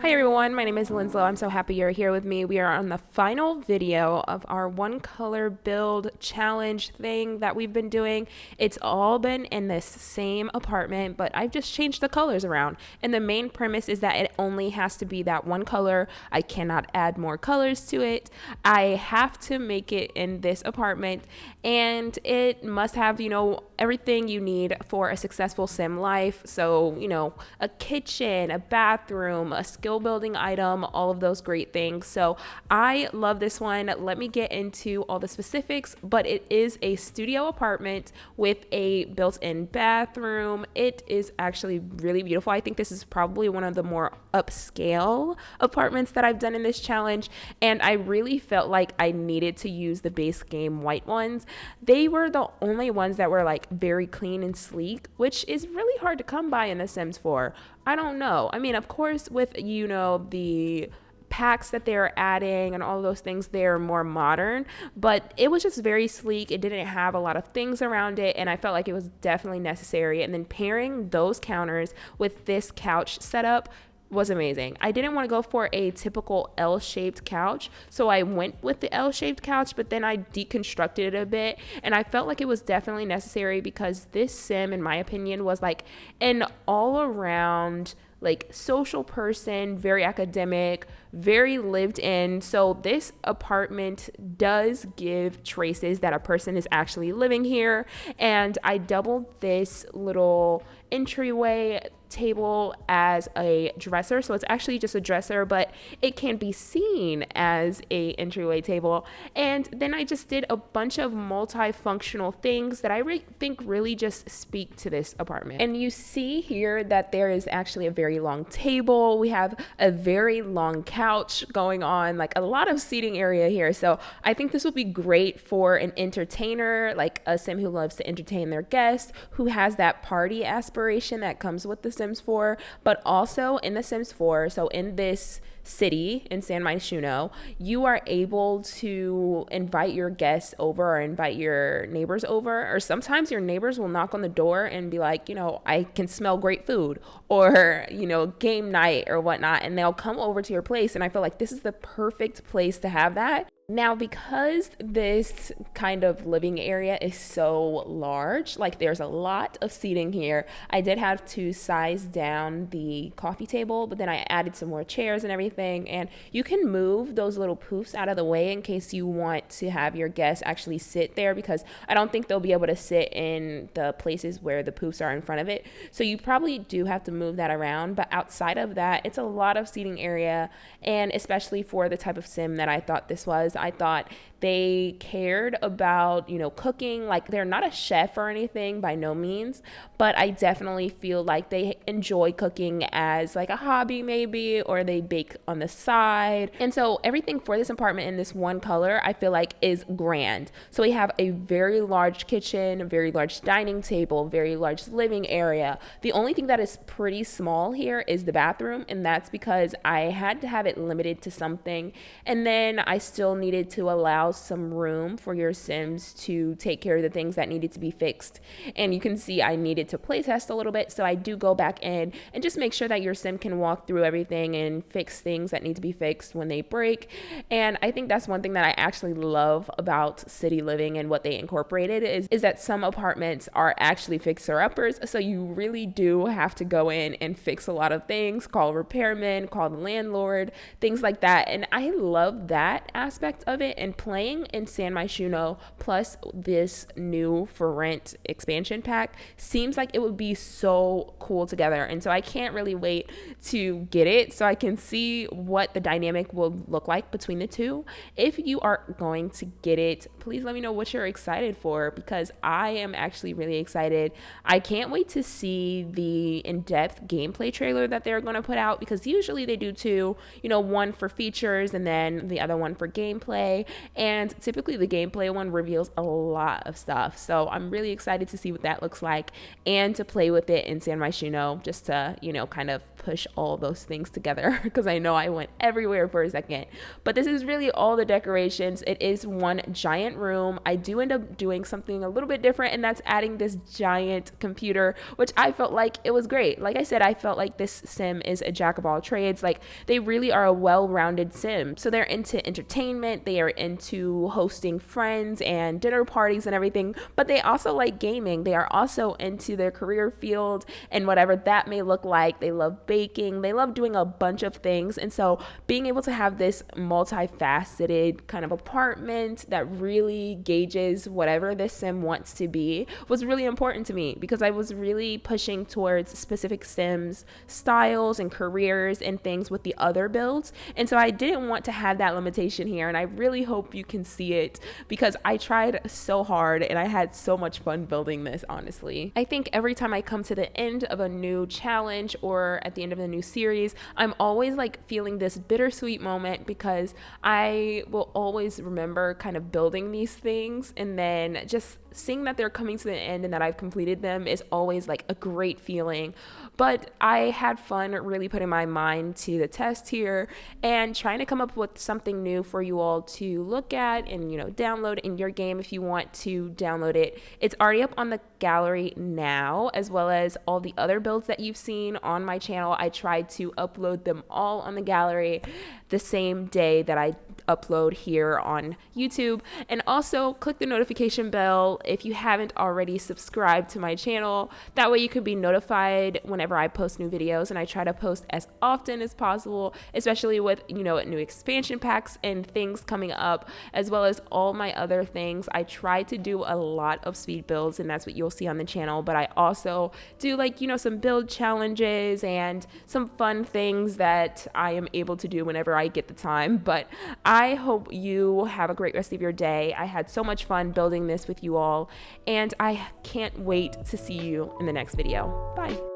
Hi everyone, my name is Linslow. I'm so happy you're here with me. We are on the final video of our one color build challenge thing that we've been doing. It's all been in this same apartment, but I've just changed the colors around. And the main premise is that it only has to be that one color. I cannot add more colors to it. I have to make it in this apartment, and it must have, everything you need for a successful sim life. So, a kitchen, a bathroom, a skill building item, all of those great things. So I love this one. Let me get into all the specifics, but it is a studio apartment with a built-in bathroom. It is actually really beautiful. I think this is probably one of the more upscale apartments that I've done in this challenge, and I really felt like I needed to use the base game white ones. They were the only ones that were like very clean and sleek, which is really hard to come by in The Sims 4. I don't know. I mean, of course, with, the packs that they're adding and all those things, they're more modern, but it was just very sleek. It didn't have a lot of things around it, and I felt like it was definitely necessary. And then pairing those counters with this couch setup was amazing. I didn't want to go for a typical L-shaped couch, so I went with the L-shaped couch, but then I deconstructed it a bit, and I felt like it was definitely necessary because this sim, in my opinion, was like an all-around like social person, very academic, very lived in. So this apartment does give traces that a person is actually living here. And I doubled this little entryway table as a dresser, so it's actually just a dresser, but it can be seen as a entryway table. And then I just did a bunch of multifunctional things that I think really just speak to this apartment. And you see here that there is actually a very long table. We have a very long couch going on, like a lot of seating area here. So I think this will be great for an entertainer, like a sim who loves to entertain their guests, who has that party aspiration that comes with The Sims 4, but also in The Sims 4, so in this city in San Myshuno, you are able to invite your guests over or invite your neighbors over, or sometimes your neighbors will knock on the door and be like, I can smell great food, or, game night or whatnot, and they'll come over to your place. And I feel like this is the perfect place to have that. Now, because this kind of living area is so large, like there's a lot of seating here, I did have to size down the coffee table, but then I added some more chairs and everything. And you can move those little poofs out of the way in case you want to have your guests actually sit there, because I don't think they'll be able to sit in the places where the poofs are in front of it. So you probably do have to move that around. But outside of that, it's a lot of seating area. And especially for the type of sim that I thought this was, I thought they cared about, cooking. Like, they're not a chef or anything, by no means, but I definitely feel like they enjoy cooking as like a hobby maybe, or they bake on the side. And so everything for this apartment in this one color, I feel like is grand. So we have a very large kitchen, a very large dining table, very large living area. The only thing that is pretty small here is the bathroom, and that's because I had to have it limited to something. And then I still needed to allow some room for your Sims to take care of the things that needed to be fixed. And you can see I needed to play test a little bit, so I do go back in and just make sure that your Sim can walk through everything and fix things that need to be fixed when they break. And I think that's one thing that I actually love about city living and what they incorporated is that some apartments are actually fixer-uppers, so you really do have to go in and fix a lot of things, call repairmen, call the landlord, things like that. And I love that aspect of it. And playing in San Myshuno plus this new for rent expansion pack seems like it would be so cool together. And so I can't really wait to get it so I can see what the dynamic will look like between the two. If you are going to get it, please let me know what you're excited for, because I am actually really excited. I can't wait to see the in-depth gameplay trailer that they're going to put out, because usually they do two, one for features and then the other one for gameplay. and typically the gameplay one reveals a lot of stuff. So I'm really excited to see what that looks like and to play with it in San Myshuno, just to, you know, kind of push all those things together because I know I went everywhere for a second. But this is really all the decorations. It is one giant room. I do end up doing something a little bit different, and that's adding this giant computer, which I felt like it was great. Like I said, I felt like this sim is a jack of all trades. Like, they really are a well-rounded sim. So they're into entertainment, they are into hosting friends and dinner parties and everything, but they also like gaming. They are also into their career field and whatever that may look like. They love baking, they love doing a bunch of things. And so being able to have this multifaceted kind of apartment that really gauges whatever this sim wants to be was really important to me, because I was really pushing towards specific sims styles and careers and things with the other builds. And so I didn't want to have that limitation here, and I really hope you can see it, because I tried so hard and I had so much fun building this. Honestly, I think every time I come to the end of a new challenge or at the end of a new series, I'm always like feeling this bittersweet moment, because I will always remember kind of building these things, and then just seeing that they're coming to the end and that I've completed them is always like a great feeling. But I had fun really putting my mind to the test here and trying to come up with something new for you all to look at and, you know, download in your game if you want to download it. It's already up on the gallery now, as well as all the other builds that you've seen on my channel. I tried to upload them all on the gallery the same day that I upload here on YouTube. And also click the notification bell if you haven't already subscribed to my channel. That way you can be notified whenever I post new videos, and I try to post as often as possible, especially with, you know, new expansion packs and things coming up, as well as all my other things. I try to do a lot of speed builds, and that's what you'll see on the channel, but I also do, like, you know, some build challenges and some fun things that I am able to do whenever I get the time. But I hope you have a great rest of your day. I had so much fun building this with you all, and I can't wait to see you in the next video. Bye.